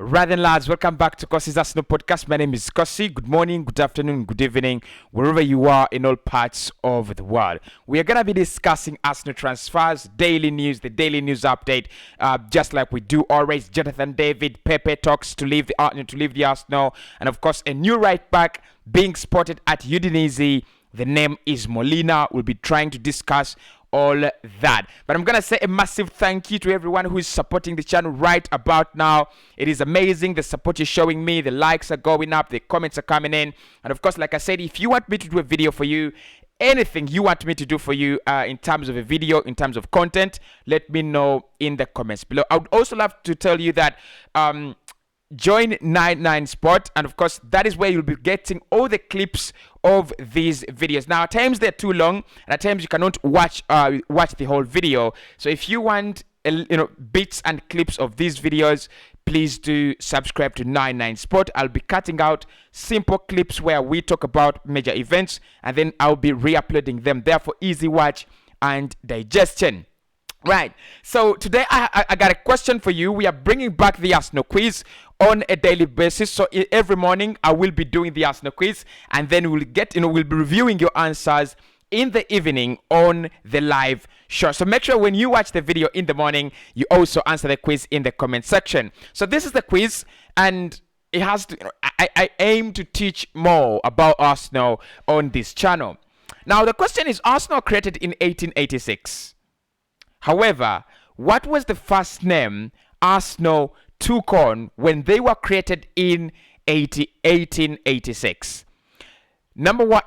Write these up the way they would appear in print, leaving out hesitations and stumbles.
Right then, lads, welcome back to Cossy's Arsenal podcast. My name is Cossy. Good morning, good afternoon, good evening, wherever you are in all parts of the world. We are going to be discussing Arsenal transfers, daily news, the daily news update, just like we do always. Jonathan David, Pepe talks to leave the Arsenal, and of course, a new right back being spotted at Udinese. The name is Molina. We'll be trying to discuss all that, but I'm gonna say a massive thank you to everyone who is supporting the channel right about now. It is amazing the support you're showing me. The likes are going up, the comments are coming in, and of course, like I said, if you want me to do a video for you, anything you want me to do for you in terms of a video, in terms of content, let me know in the comments below. I would also love to tell you that join 99 Sport, and of course that is where you'll be getting all the clips of these videos. Now at times they're too long, and at times you cannot watch the whole video. So if you want bits and clips of these videos, please do subscribe to 99 Sport. I'll be cutting out simple clips where we talk about major events, and then I'll be re-uploading them there for easy watch and digestion. Right, so today I got a question for you. We are bringing back the Arsenal quiz on a daily basis. So every morning I will be doing the Arsenal quiz, and then we'll be reviewing your answers in the evening on the live show. So make sure when you watch the video in the morning, you also answer the quiz in the comment section. So this is the quiz, and it has to. I aim to teach more about Arsenal on this channel. Now the question is: Arsenal created in 1886. However, what was the first name Arsenal took on when they were created in 1886? Number one,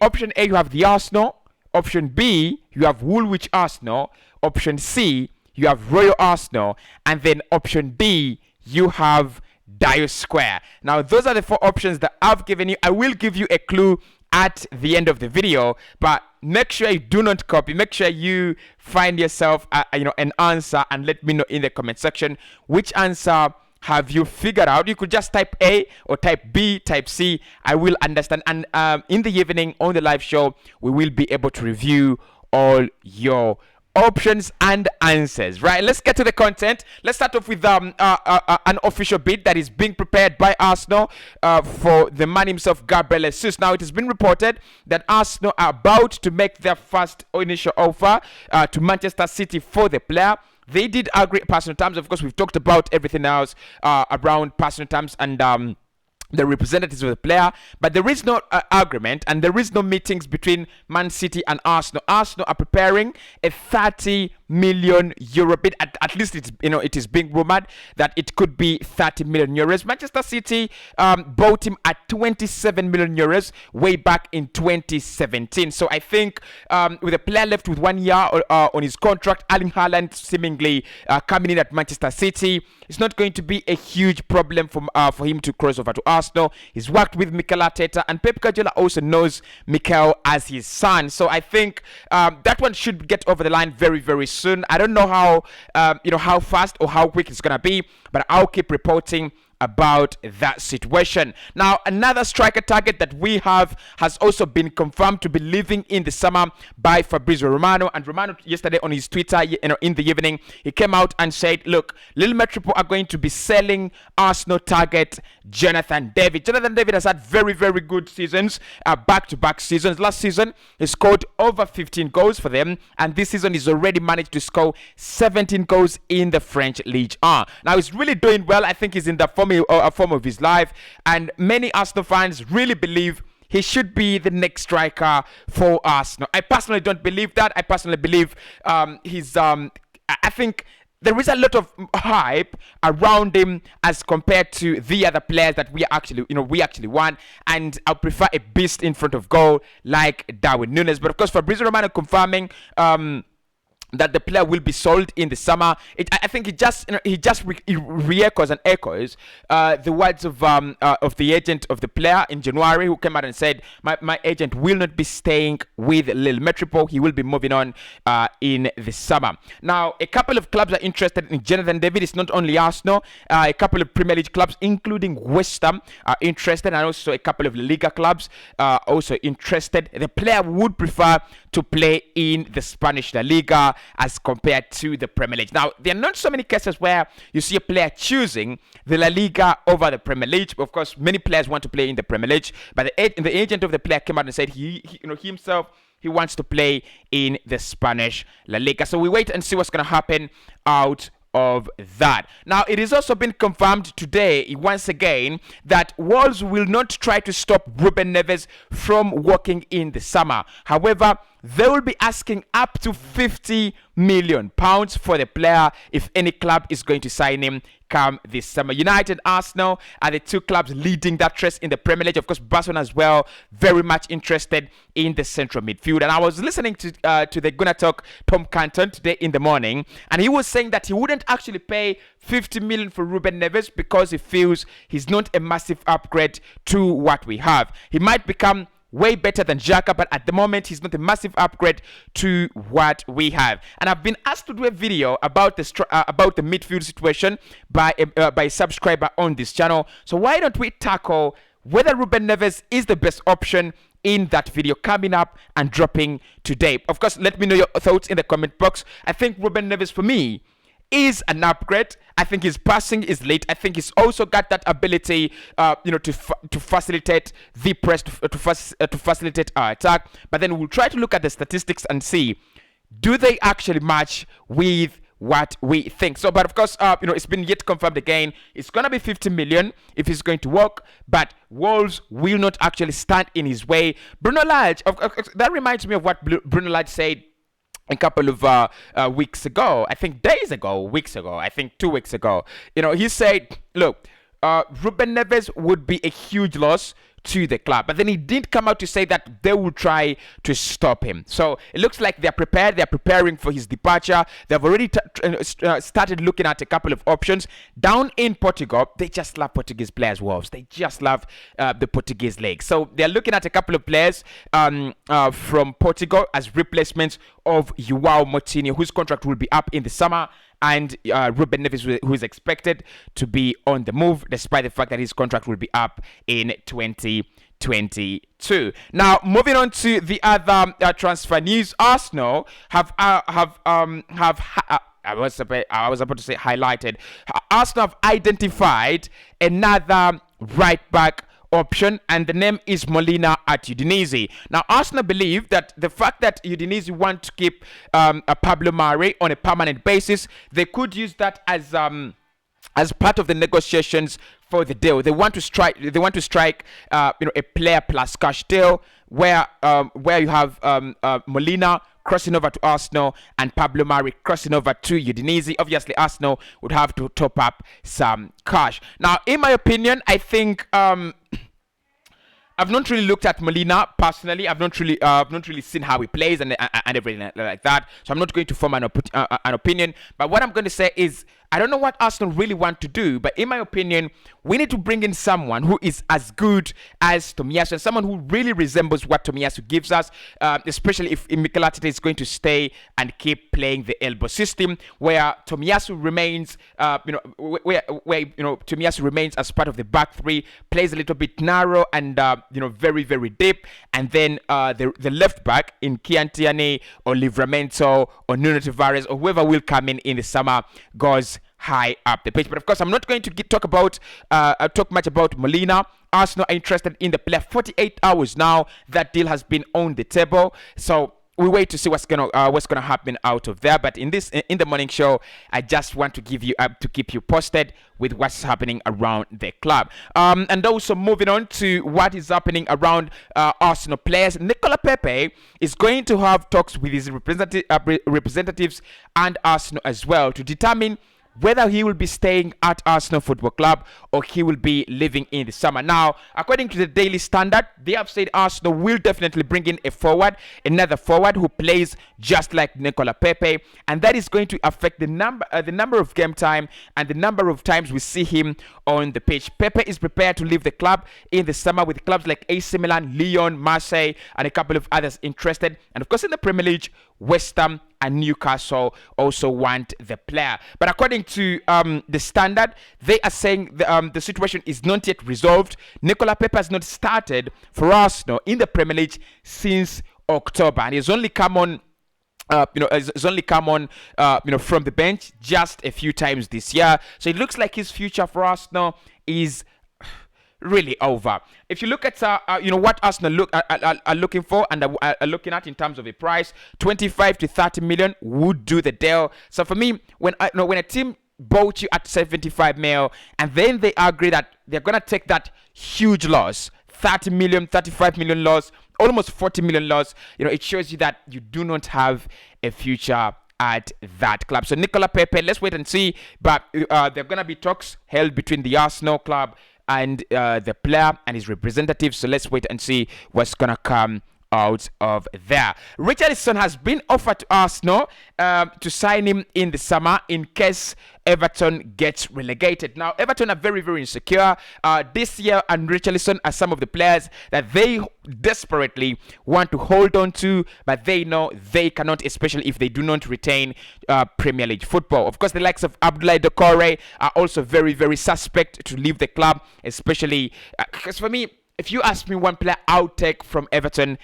option A, you have the Arsenal. Option B, you have Woolwich Arsenal. Option C, you have Royal Arsenal. And then option D, you have Dial Square. Now, those are the four options that I've given you. I will give you a clue at the end of the video, but make sure you do not copy. Make sure you find yourself an answer, and let me know in the comment section which answer have you figured out. You could just type A or type B, type C. I will understand, and in the evening on the live show we will be able to review all your options and answers. Right, let's get to the content. Let's start off with an official bid that is being prepared by Arsenal for the man himself, Gabriel Jesus. Now it has been reported that Arsenal are about to make their first initial offer to Manchester City for the player. They did agree personal terms. Of course, we've talked about everything else around personal terms and the representatives of the player, but there is no agreement, and there is no meetings between Man City and Arsenal. Arsenal are preparing a 30 million euro bid. At least it is being rumored that it could be 30 million euros. Manchester City bought him at 27 million euros way back in 2017. So I think with a player left with 1 year on his contract, Erling Haaland seemingly coming in at Manchester City, it's not going to be a huge problem for him to cross over to Arsenal. He's worked with Mikel Arteta, and Pep Guardiola also knows Mikel as his son. So I think that one should get over the line very, very soon. I don't know how fast or how quick it's gonna be, but I'll keep reporting about that situation. Now, another striker target that we have has also been confirmed to be leaving in the summer by Fabrizio Romano. And Romano yesterday on his Twitter, in the evening, he came out and said, look, Lille Metropole are going to be selling Arsenal target Jonathan David. Jonathan David has had very, very good seasons, back-to-back seasons. Last season, he scored over 15 goals for them, and this season he's already managed to score 17 goals in the French Ligue 1. Now, he's really doing well. I think he's in the form of his life, and many Arsenal fans really believe he should be the next striker for Arsenal. I personally don't believe that. I personally believe I think there is a lot of hype around him as compared to the other players that we actually want, and I prefer a beast in front of goal like Darwin Núñez. But of course, Fabrizio Romano confirming that the player will be sold in the summer. I think he just re-echoes and echoes the words of the agent of the player in January, who came out and said, my agent will not be staying with Lille Metropole. He will be moving on in the summer. Now, a couple of clubs are interested in Jonathan David. It's not only Arsenal. A couple of Premier League clubs, including West Ham, are interested, and also a couple of La Liga clubs are also interested. The player would prefer to play in the Spanish La Liga. as compared to the Premier League. Now, there are not so many cases where you see a player choosing the La Liga over the Premier League. Of course, many players want to play in the Premier League, but the agent of the player came out and said he himself, he wants to play in the Spanish La Liga. So we wait and see what's going to happen out of that. Now, it has also been confirmed today, once again, that Wolves will not try to stop Ruben Neves from working in the summer. However, they will be asking up to £50 million for the player if any club is going to sign him come this summer. United and Arsenal are the two clubs leading that race in the Premier League. Of course, Barcelona as well, very much interested in the central midfield. And I was listening to the Gunner Talk, Tom Canton, today in the morning, and he was saying that he wouldn't actually pay $50 million for Ruben Neves because he feels he's not a massive upgrade to what we have. He might become way better than Xhaka, but at the moment he's not a massive upgrade to what we have. And I've been asked to do a video about the midfield situation by a subscriber on this channel. So why don't we tackle whether Ruben Neves is the best option in that video coming up and dropping today. Of course, let me know your thoughts in the comment box. I think Ruben Neves, for me, is an upgrade. I think his passing is late. I think he's also got that ability, to facilitate the press, to facilitate our attack. But then we'll try to look at the statistics and see, do they actually match with what we think? So, but of course, it's been yet confirmed again. It's gonna be 50 million if it's going to work, but Wolves will not actually stand in his way. Bruno Lage, that reminds me of what Bruno Lage said a couple of weeks ago, I think weeks ago, I think 2 weeks ago. He said, look, Ruben Neves would be a huge loss to the club, but then he did come out to say that they will try to stop him. So it looks like they're prepared. They're preparing for his departure. They've already started looking at a couple of options down in Portugal. They just love Portuguese players, Wolves. They just love the Portuguese league. So they're looking at a couple of players from Portugal as replacements of João Moutinho, whose contract will be up in the summer, and Ruben Neves, who is expected to be on the move, despite the fact that his contract will be up in 2022. Now, moving on to the other transfer news, Arsenal have I was about to say highlighted. Arsenal have identified another right back option, and the name is Molina at Udinese. Now, Arsenal believe that the fact that Udinese want to keep Pablo Mari on a permanent basis, they could use that as part of the negotiations for the deal. They want to strike a player plus cash deal where you have Molina crossing over to Arsenal and Pablo Mari crossing over to Udinese. Obviously, Arsenal would have to top up some cash. Now, in my opinion, I think I've not really looked at Molina personally. I've not really seen how he plays and everything like that. So I'm not going to form an opinion. But what I'm going to say is, I don't know what Arsenal really want to do, but in my opinion, we need to bring in someone who is as good as Tomiyasu, and someone who really resembles what Tomiyasu gives us, especially if Mikel Arteta is going to stay and keep playing the elbow system, where Tomiyasu remains, Tomiyasu remains as part of the back three, plays a little bit narrow and very, very deep, and then the left back in Kian Tierney or Livramento or Nuno Tavares or whoever will come in the summer goes high up the pitch. But of course, I'm not going to talk much about Molina. Arsenal are interested in the player. 48 hours now, that deal has been on the table. So we wait to see what's gonna happen out of there. But in the morning show, I just want to keep you posted with what's happening around the club. And also moving on to what is happening around Arsenal players. Nicola Pepe is going to have talks with his representatives and Arsenal as well to determine whether he will be staying at Arsenal Football Club or he will be leaving in the summer. Now, according to the Daily Standard, they have said Arsenal will definitely bring in another forward who plays just like Nicola Pepe, and that is going to affect the number of game time and the number of times we see him on the pitch. Pepe is prepared to leave the club in the summer, with clubs like AC Milan, Lyon, Marseille, and a couple of others interested. And of course, in the Premier League, West Ham and Newcastle also want the player. But according to the Standard, they are saying the situation is not yet resolved. Nicola Pepe has not started for Arsenal in the Premier League since October, and he's only come on has only come on, from the bench just a few times this year. So it looks like his future for Arsenal is really over. If you look at what Arsenal are looking for and are looking at in terms of a price, 25 to 30 million would do the deal. So for me, when a team bought you at 75 mil and then they agree that they're gonna take that huge loss, 30 million, 35 million loss, almost 40 million loss, it shows you that you do not have a future at that club. So Nicola Pepe, let's wait and see. But there are going to be talks held between the Arsenal club and the player and his representatives. So let's wait and see what's going to come out of there. Richarlison has been offered to Arsenal to sign him in the summer in case Everton gets relegated. Now, Everton are very, very insecure this year, and Richarlison are some of the players that they desperately want to hold on to, but they know they cannot, especially if they do not retain Premier League football. Of course, the likes of Abdoulaye Doucouré are also very, very suspect to leave the club, especially because for me, if you ask me one player I'll take from Everton,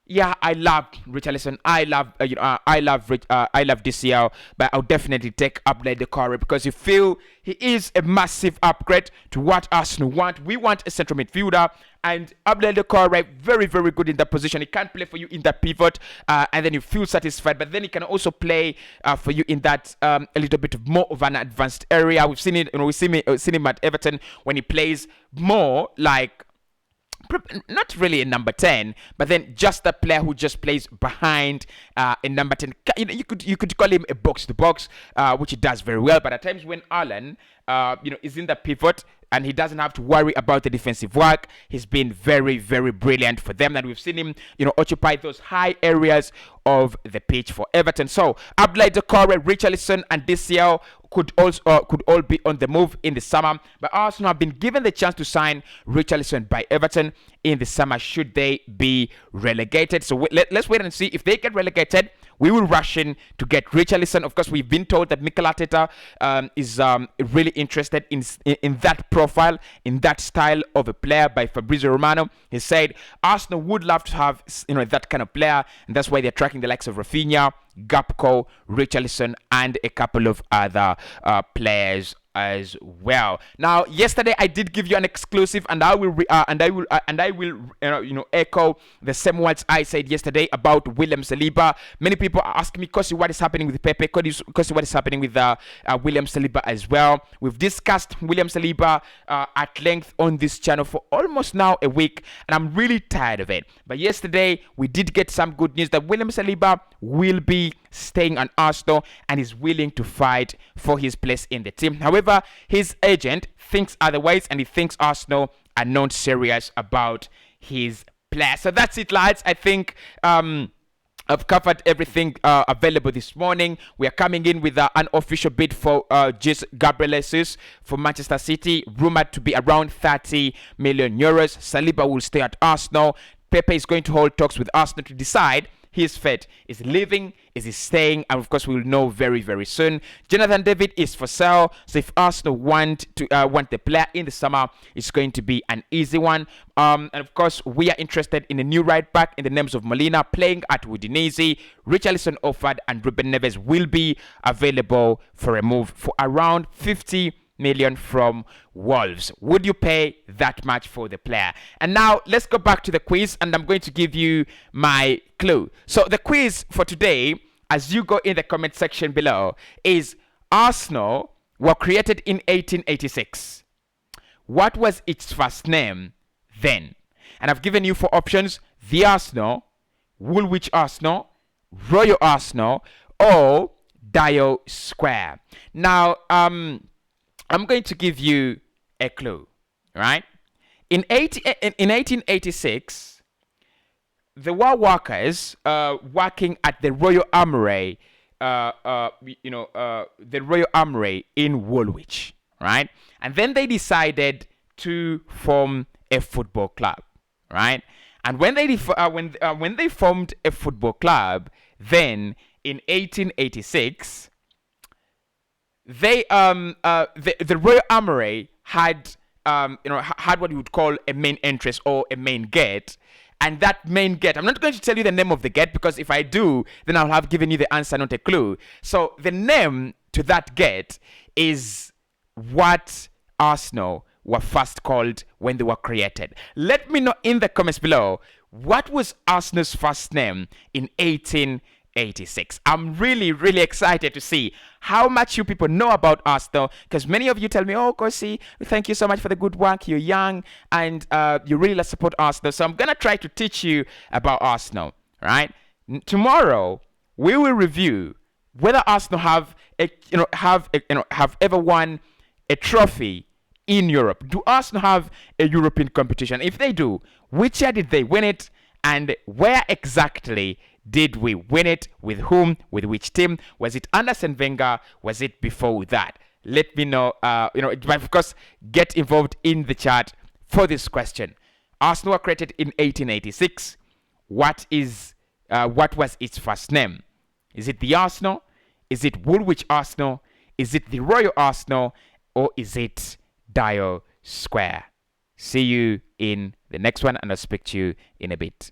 yeah, I love Richarlison. I love DCL, but I'll definitely take Abdoulaye Doucouré because you feel he is a massive upgrade to what Arsenal want. We want a central midfielder, and Abdoulaye Doucouré very, very good in that position. He can play for you in that pivot, and then you feel satisfied. But then he can also play for you in that a little bit more of an advanced area. We've seen it. We've seen him at Everton when he plays more like, not really a number 10, but then just a player who just plays behind a number 10. You could call him a box to box, which he does very well. But at times when Alan is in the pivot and he doesn't have to worry about the defensive work, he's been very, very brilliant for them. And we've seen him occupy those high areas of the pitch for Everton. So Abdoulaye Doucouré, Richarlison and DCL could all be on the move in the summer, but Arsenal have been given the chance to sign Richarlison by Everton in the summer should they be relegated. So let's wait and see. If they get relegated, we will rush in to get Richarlison. Of course, we've been told that Mikel Arteta is really interested in that profile, in that style of a player by Fabrizio Romano. He said Arsenal would love to have that kind of player, and that's why they're tracking the likes of Rafinha, Gakpo, Richarlison, and a couple of other players as well. Now, yesterday I did give you an exclusive, and I will echo the same words I said yesterday about William Saliba. Many people are asking me, Cossy, what is happening with Pepe? Cossy, what is happening with William Saliba as well? We've discussed William Saliba at length on this channel for almost now a week, and I'm really tired of it. But yesterday we did get some good news that William Saliba will be staying on Arsenal and is willing to fight for his place in the team. However, his agent thinks otherwise, and he thinks Arsenal are not serious about his player. So that's it, lads. I think I've covered everything available this morning. We are coming in with an official bid for Gabriel Jesus for Manchester City, rumored to be around 30 million euros. Saliba will stay at Arsenal. Pepe is going to hold talks with Arsenal to decide his fate. Is he leaving? Is he staying? And of course, we will know very, very soon. Jonathan David is for sale. So if Arsenal want the player in the summer, it's going to be an easy one. And of course, we are interested in a new right back in the names of Molina playing at Udinese. Richarlison offered, and Ruben Neves will be available for a move for around 50 million from Wolves. Would you pay that much for the player? And now let's go back to the quiz, and I'm going to give you my clue. So the quiz for today, as you go in the comment section below, is Arsenal were created in 1886. What was its first name then? And I've given you 4 options: the Arsenal, Woolwich Arsenal, Royal Arsenal, or Dial Square. Now, I'm going to give you a clue, right? In 1886, there were workers working at the Royal Armoury, the Royal Armoury in Woolwich, right? And then they decided to form a football club, right? And when they formed a football club, then in 1886. The Royal Armoury had what you would call a main entrance or a main gate, And that main gate, I'm not going to tell you the name of the gate, because if I do, then I'll have given you the answer, not a clue. So the name to that gate is what Arsenal were first called when they were created. Let me know in the comments below, what was Arsenal's first name in 1886? I'm really, really excited to see how much you people know about Arsenal, because many of you tell me, oh, Cossy, thank you so much for the good work. You're young and you really support Arsenal. So I'm going to try to teach you about Arsenal, right? Tomorrow, we will review whether Arsenal have ever won a trophy in Europe. Do Arsenal have a European competition? If they do, which year did they win it, and where exactly did we win it? With whom? With which team? Was it under Arsene Wenger? Was it before that? Let me know. Of course, get involved in the chat for this question. Arsenal were created in 1886. What was its first name? Is it the Arsenal? Is it Woolwich Arsenal? Is it the Royal Arsenal? Or is it Dial Square? See you in the next one, and I'll speak to you in a bit.